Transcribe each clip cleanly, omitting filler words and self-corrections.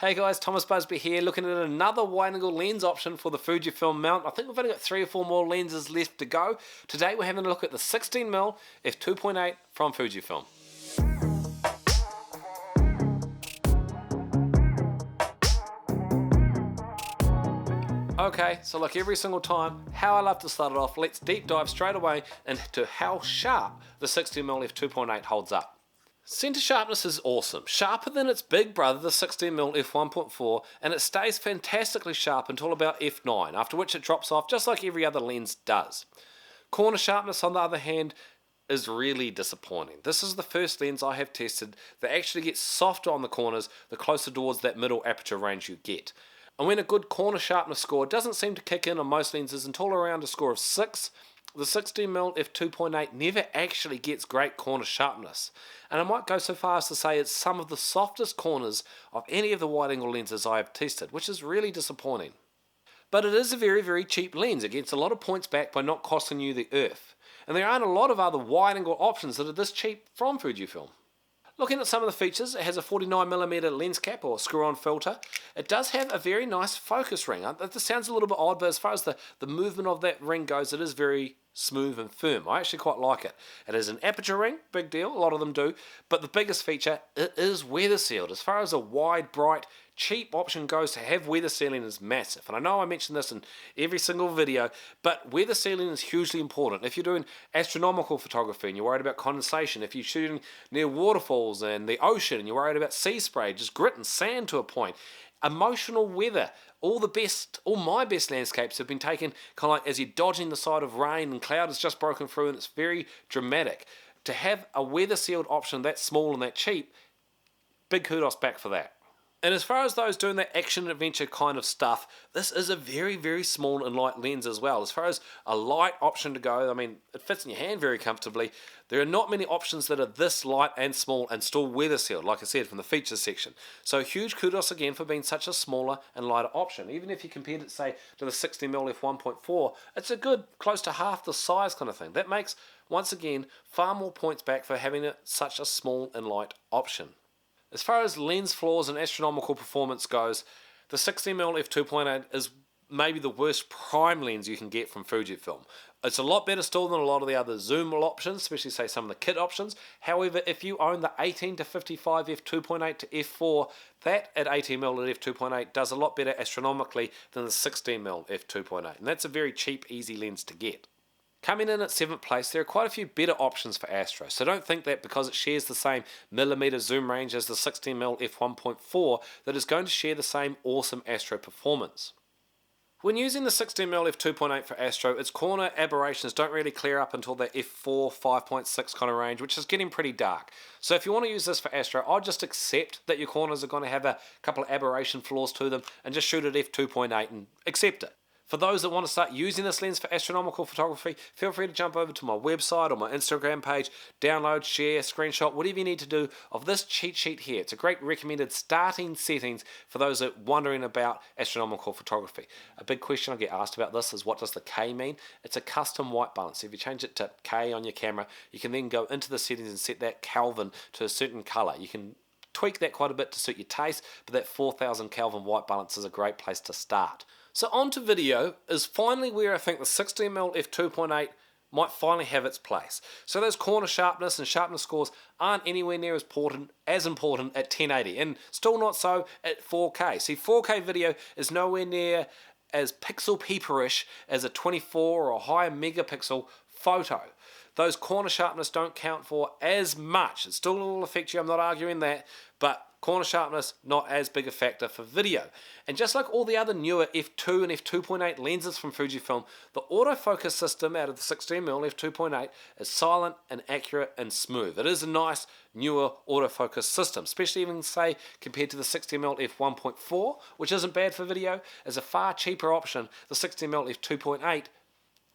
Hey guys, Thomas Busby here, looking at another wide-angle lens option for the Fujifilm mount. I think we've only got 3 or 4 more lenses left to go. Today we're having a look at the 16mm f2.8 from Fujifilm. Okay, so like every single time, how I love to start it off, let's deep dive straight away into how sharp the 16mm f2.8 holds up. Center sharpness is awesome, sharper than its big brother, the 16mm f1.4, and it stays fantastically sharp until about f9, after which it drops off just like every other lens does. Corner sharpness, on the other hand, is really disappointing. This is the first lens I have tested that actually gets softer on the corners the closer towards that middle aperture range you get. And when a good corner sharpness score doesn't seem to kick in on most lenses until around a score of 6, the 16mm f2.8 never actually gets great corner sharpness, and I might go so far as to say it's some of the softest corners of any of the wide-angle lenses I have tested, which is really disappointing. But it is a very cheap lens. It gets a lot of points back by not costing you the earth, and there aren't a lot of other wide-angle options that are this cheap from Fujifilm. Looking at some of the features, it has a 49mm lens cap or screw-on filter. It does have a very nice focus ring. This sounds a little bit odd, but as far as the movement of that ring goes, it is very smooth and firm. I actually quite like it. It is an aperture ring, big deal, a lot of them do, but the biggest feature, it is weather sealed. As far as a wide, bright, cheap option goes, to have weather sealing is massive. And I know I mention this in every single video, but weather sealing is hugely important. If you're doing astronomical photography and you're worried about condensation, if you're shooting near waterfalls and the ocean and you're worried about sea spray, just grit and sand to a point, emotional weather, all my best landscapes have been taken kind of like as you're dodging the side of rain and cloud has just broken through and it's very dramatic. To have a weather sealed option that small and that cheap, big kudos back for that. And as far as those doing that action adventure kind of stuff, this is a very small and light lens as well. As far as a light option to go, I mean, it fits in your hand very comfortably. There are not many options that are this light and small and still weather sealed, like I said, from the features section. So huge kudos again for being such a smaller and lighter option. Even if you compared it, say, to the 16mm f1.4, it's a good close to half the size kind of thing. That makes, once again, far more points back for having it such a small and light option. As far as lens flaws and astronomical performance goes, the 16mm f2.8 is maybe the worst prime lens you can get from Fujifilm. It's a lot better still than a lot of the other zoom options, especially say some of the kit options. However, if you own the 18 to 55 f2.8 to f4, that at 18mm at f2.8 does a lot better astronomically than the 16mm f2.8, and that's a very cheap, easy lens to get. Coming in at 7th place, there are quite a few better options for astro, so don't think that because it shares the same millimeter zoom range as the 16mm f1.4 that it's going to share the same awesome astro performance. When using the 16mm f2.8 for astro, its corner aberrations don't really clear up until the f4, 5.6 kind of range, which is getting pretty dark. So if you want to use this for astro, I'll just accept that your corners are going to have a couple of aberration flaws to them and just shoot at f2.8 and accept it. For those that want to start using this lens for astronomical photography, feel free to jump over to my website or my Instagram page, download, share, screenshot, whatever you need to do of this cheat sheet here. It's a great recommended starting settings for those that are wondering about astronomical photography. A big question I get asked about this is, what does the K mean? It's a custom white balance. If you change it to K on your camera, you can then go into the settings and set that Kelvin to a certain color. You can tweak that quite a bit to suit your taste, but that 4000 Kelvin white balance is a great place to start. So on to video is finally where I think the 16mm f2.8 might finally have its place. So those corner sharpness and sharpness scores aren't anywhere near as important at 1080, and still not so at 4K. See, 4K video is nowhere near as pixel peeperish as a 24 or a higher megapixel photo. Those corner sharpness don't count for as much. It still will affect you, I'm not arguing that, but corner sharpness, not as big a factor for video. And just like all the other newer f2 and f2.8 lenses from Fujifilm, the autofocus system out of the 16mm f2.8 is silent and accurate and smooth. It is a nice newer autofocus system, especially even say compared to the 16mm f1.4, which isn't bad for video. As a far cheaper option, the 16mm f2.8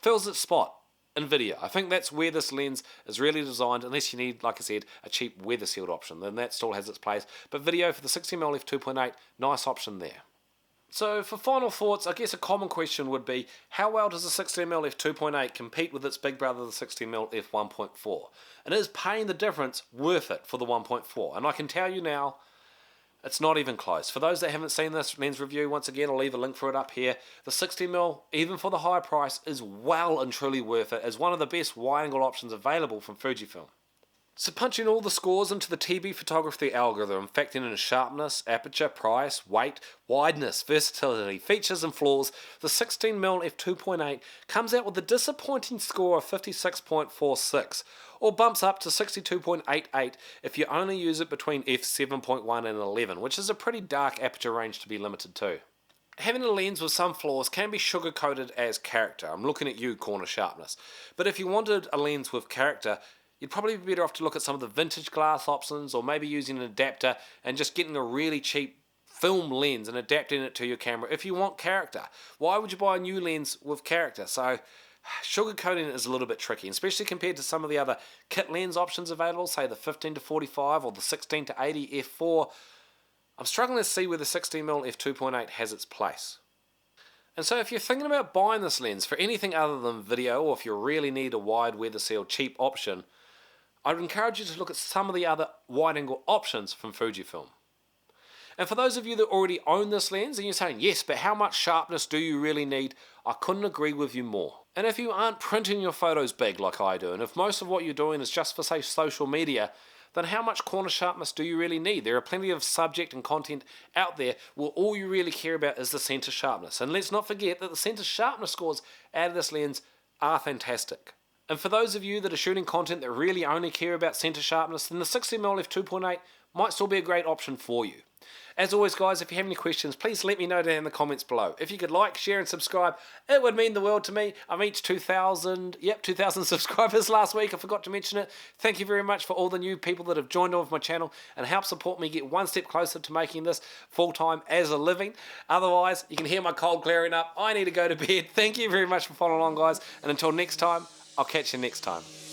fills its spot in video. I think that's where this lens is really designed, unless you need, like I said, a cheap weather sealed option, then that still has its place. But video for the 16mm f2.8, nice option there. So for final thoughts, I guess a common question would be, how well does the 16mm f2.8 compete with its big brother, the 16mm f1.4? And is paying the difference worth it for the 1.4? And I can tell you now, It's not even close. For those that haven't seen this lens review, once again, I'll leave a link for it up here. The 60mm, even for the high price, is well and truly worth it as one of the best wide-angle options available from Fujifilm. So punching all the scores into the TB photography algorithm, factoring in sharpness, aperture, price, weight, wideness, versatility, features and flaws, the 16mm f2.8 comes out with a disappointing score of 56.46, or bumps up to 62.88 if you only use it between f7.1 and 11, which is a pretty dark aperture range to be limited to. Having a lens with some flaws can be sugar-coated as character. I'm looking at you, corner sharpness. But if you wanted a lens with character, you'd probably be better off to look at some of the vintage glass options, or maybe using an adapter and just getting a really cheap film lens and adapting it to your camera if you want character. Why would you buy a new lens with character? So sugarcoating is a little bit tricky, especially compared to some of the other kit lens options available, say the 15-45 or the 16-80 f4. I'm struggling to see where the 16mm f2.8 has its place. And so if you're thinking about buying this lens for anything other than video, or if you really need a wide weather seal cheap option, I'd encourage you to look at some of the other wide-angle options from Fujifilm. And for those of you that already own this lens and you're saying, yes, but how much sharpness do you really need? I couldn't agree with you more. And if you aren't printing your photos big like I do, and if most of what you're doing is just for, say, social media, then how much corner sharpness do you really need? There are plenty of subject and content out there where all you really care about is the center sharpness. And let's not forget that the center sharpness scores out of this lens are fantastic. And for those of you that are shooting content that really only care about center sharpness, then the 60mm f2.8 might still be a great option for you. As always, guys, if you have any questions, please let me know down in the comments below. If you could like, share and subscribe, it would mean the world to me. I reached 2,000 subscribers last week. I forgot to mention it. Thank you very much for all the new people that have joined on with my channel and help support me get one step closer to making this full-time as a living. Otherwise, you can hear my cold clearing up. I need to go to bed. Thank you very much for following along, guys. And until next time, I'll catch you next time.